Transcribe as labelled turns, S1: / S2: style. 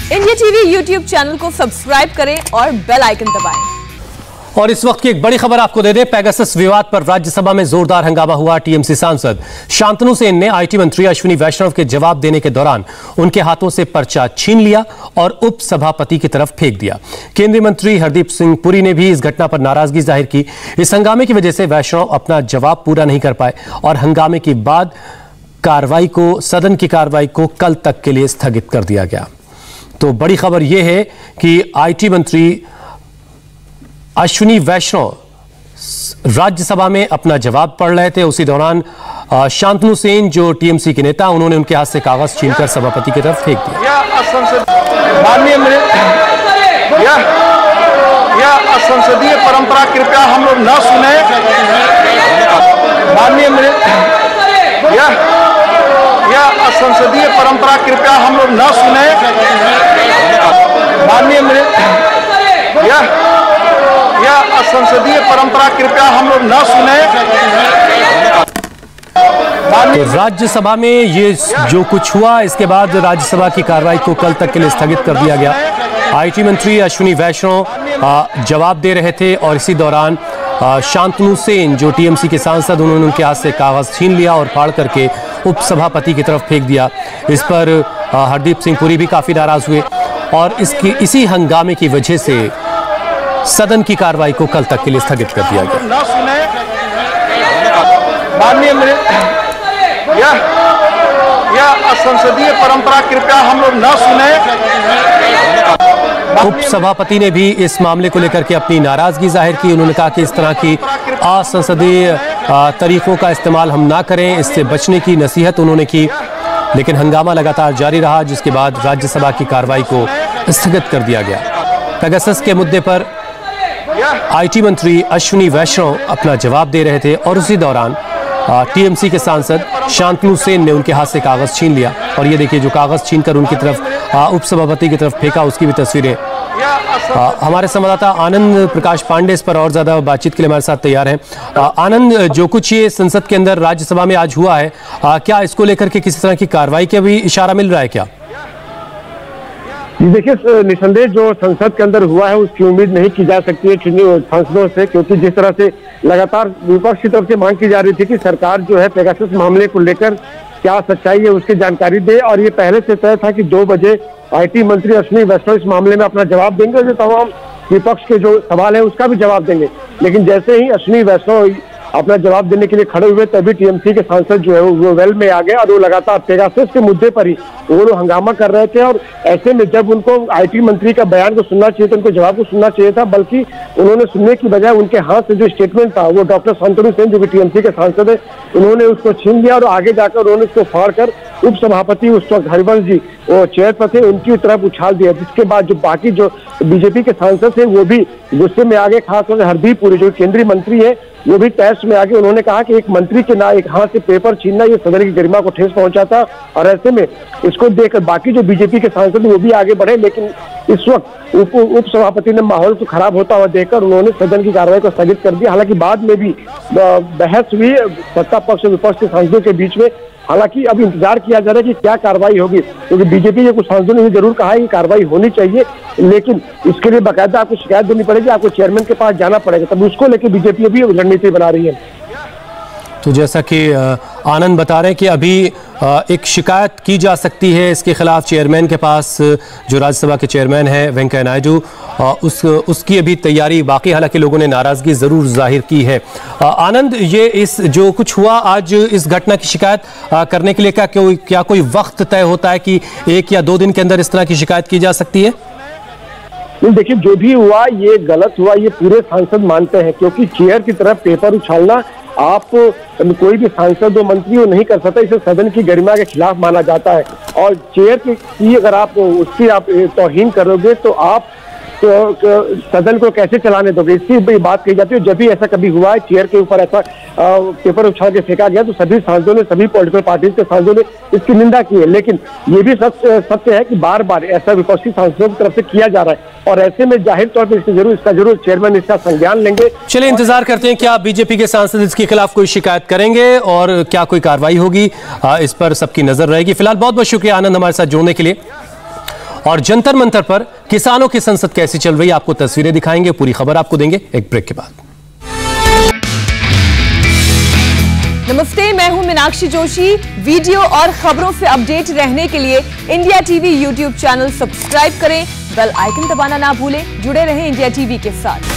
S1: India TV YouTube channel को subscribe करें और बेल आइकन दबाएं।
S2: और इस वक्त की एक बड़ी खबर आपको दे दें। पेगासस विवाद पर राज्यसभा में जोरदार हंगामा हुआ। टीएमसी सांसद शांतनु सेन ने आईटी मंत्री अश्विनी वैष्णव के जवाब देने के दौरान उनके हाथों से पर्चा छीन लिया और उपसभापति की तरफ फेंक दिया। केंद्रीय मंत्री हरदीप सिंह पुरी ने भी इस घटना पर नाराजगी जाहिर की। इस हंगामे की वजह से वैष्णव अपना जवाब पूरा नहीं कर पाए और हंगामे के बाद सदन की कार्रवाई को कल तक के लिए स्थगित कर दिया गया। तो बड़ी खबर यह है कि आईटी मंत्री अश्विनी वैष्णव राज्यसभा में अपना जवाब पढ़ रहे थे। उसी दौरान शांतनु सेन जो टीएमसी के नेता, उन्होंने उनके हाथ से कागज छीनकर सभापति की तरफ फेंक दिया।
S3: यह असंसदीय परंपरा कृपया हम लोग न सुने। यह असंसदीय परंपरा कृपया हम लोग न सुने। यह असंसदीय परंपरा कृपया हम लोग न सुने।
S2: तो राज्यसभा में ये जो कुछ हुआ, इसके बाद राज्यसभा की कार्रवाई को कल तक के लिए स्थगित कर दिया गया। आईटी मंत्री अश्विनी वैष्णव जवाब दे रहे थे और इसी दौरान शांतनु सेन जो टीएमसी के सांसद, उन्होंने उनके हाथ से कागज छीन लिया और फाड़ करके उपसभापति की तरफ फेंक दिया। इस पर हरदीप सिंह पुरी भी काफी नाराज हुए और इसी हंगामे की वजह से सदन की कार्रवाई को कल तक के लिए स्थगित कर दिया गया।
S3: यह असंसदीय परंपरा कृपया हम लोग न सुने।
S2: उपसभापति ने भी इस मामले को लेकर के अपनी नाराजगी जाहिर की। उन्होंने कहा कि इस तरह की असंसदीय तरीकों का इस्तेमाल हम ना करें, इससे बचने की नसीहत उन्होंने की। लेकिन हंगामा लगातार जारी रहा, जिसके बाद राज्यसभा की कार्रवाई को स्थगित कर दिया गया। पेगासस के मुद्दे पर आईटी मंत्री अश्विनी वैष्णव अपना जवाब दे रहे थे और उसी दौरान टीएमसी के सांसद शांतनु सेन ने उनके हाथ से कागज छीन लिया। और ये देखिए, जो कागज छीनकर उनकी तरफ उपसभापति की तरफ फेंका, उसकी भी तस्वीरें हमारे संवाददाता आनंद प्रकाश पांडे इस पर और ज्यादा बातचीत के लिए हमारे साथ तैयार हैं। आनंद, जो कुछ ये संसद के अंदर राज्यसभा में आज हुआ है, क्या इसको लेकर के किसी तरह की कार्रवाई का भी इशारा मिल रहा है क्या?
S4: देखिए, निसंदेह जो संसद के अंदर हुआ है उसकी उम्मीद नहीं की जा सकती है सांसदों से, क्योंकि जिस तरह से लगातार विपक्ष की तरफ से मांग की जा रही थी कि सरकार जो है पेगासस मामले को लेकर क्या सच्चाई है उसकी जानकारी दे, और ये पहले से तय था कि 2 बजे आईटी मंत्री अश्विनी वैष्णव इस मामले में अपना जवाब देंगे और जो तमाम विपक्ष के जो सवाल है उसका भी जवाब देंगे। लेकिन जैसे ही अश्विनी वैष्णव अपना जवाब देने के लिए खड़े हुए, तभी टीएमसी के सांसद जो है वो वेल में आ गए और वो लगातार पेगासस के मुद्दे पर ही वो लोग हंगामा कर रहे थे। और ऐसे में जब उनको आईटी मंत्री का बयान को सुनना चाहिए था, उनको जवाब को सुनना चाहिए था, बल्कि उन्होंने सुनने की बजाय उनके हाथ से जो स्टेटमेंट था वो डॉक्टर शांतनु सेन जो कि टीएमसी के सांसद है, उन्होंने उसको छीन लिया और आगे जाकर उन्होंने उसको फाड़ कर उपसभापति उस वक्त हरिवंश जी वो चेयर पर थे, उनकी तरफ उछाल दिया। जिसके बाद जो बाकी जो बीजेपी के सांसद थे वो भी गुस्से में आगे, खासतौर से हरदीप पुरी जो केंद्रीय मंत्री है वो भी तैश में आगे। उन्होंने कहा कि एक मंत्री के ना एक हाथ से पेपर छीनना ये सदन की गरिमा को ठेस पहुंचाता, और ऐसे में इसको देखकर बाकी जो बीजेपी के सांसद वो भी आगे बढ़े। लेकिन इस वक्त उपसभापति ने माहौल को खराब होता हुआ देखकर उन्होंने सदन की कार्रवाई को स्थगित कर दिया। हालांकि बाद में भी बहस हुई सत्ता पक्ष और विपक्ष के सांसदों के बीच में। हालांकि अब इंतजार किया जा रहा है कि क्या कार्रवाई होगी, क्योंकि बीजेपी के कुछ सांसदों ने जरूर कहा है कि कार्रवाई होनी चाहिए, लेकिन इसके लिए बाकायदा आपको शिकायत देनी पड़ेगी, आपको चेयरमैन के पास जाना पड़ेगा, तब उसको लेकर बीजेपी अभी रणनीति बना रही है।
S2: तो जैसा कि आनंद बता रहे हैं कि अभी एक शिकायत की जा सकती है इसके खिलाफ चेयरमैन के पास, जो राज्यसभा के चेयरमैन है वेंकैया नायडू, उसकी अभी तैयारी बाकी। हालांकि लोगों ने नाराजगी जरूर जाहिर की है। आनंद, ये इस जो कुछ हुआ आज, इस घटना की शिकायत करने के लिए क्या कोई वक्त तय होता है कि 1 या 2 दिन के अंदर इस तरह की शिकायत की जा सकती है?
S4: देखिए, जो भी हुआ ये गलत हुआ, ये पूरे सांसद मानते हैं, क्योंकि चेयर की तरफ पेपर उछालना आप कोई भी सांसद और मंत्री वो नहीं कर सकता, इसे सदन की गरिमा के खिलाफ माना जाता है। और चेयर की अगर आप उसकी आप तौहीन करोगे तो आप सदन को कैसे चलाने दोगे, इसकी भी बात कही जाती है। जब भी ऐसा कभी हुआ है, चेयर के ऊपर ऐसा पेपर उछाल के फेंका गया, तो सभी सांसदों ने, सभी पॉलिटिकल पार्टीज के सांसदों ने इसकी निंदा की है। लेकिन ये भी सत्य है कि बार बार ऐसा विपक्षी सांसदों की तरफ से किया जा रहा है, और ऐसे में जाहिर तौर पर इसका जरूर चेयरमैन इसका संज्ञान लेंगे।
S2: चलिए इंतजार करते हैं क्या बीजेपी के सांसद इसके खिलाफ कोई शिकायत करेंगे और क्या कोई कार्रवाई होगी, इस पर सबकी नजर रहेगी। फिलहाल बहुत बहुत शुक्रिया आनंद हमारे साथ जुड़ने के लिए। और जंतर मंतर पर किसानों की संसद कैसी चल रही है, आपको तस्वीरें दिखाएंगे, पूरी खबर आपको देंगे एक ब्रेक के बाद।
S1: नमस्ते, मैं हूं मीनाक्षी जोशी। वीडियो और खबरों से अपडेट रहने के लिए India TV YouTube channel subscribe करें, बेल आइकन दबाना ना भूलें। जुड़े रहें इंडिया टीवी के साथ।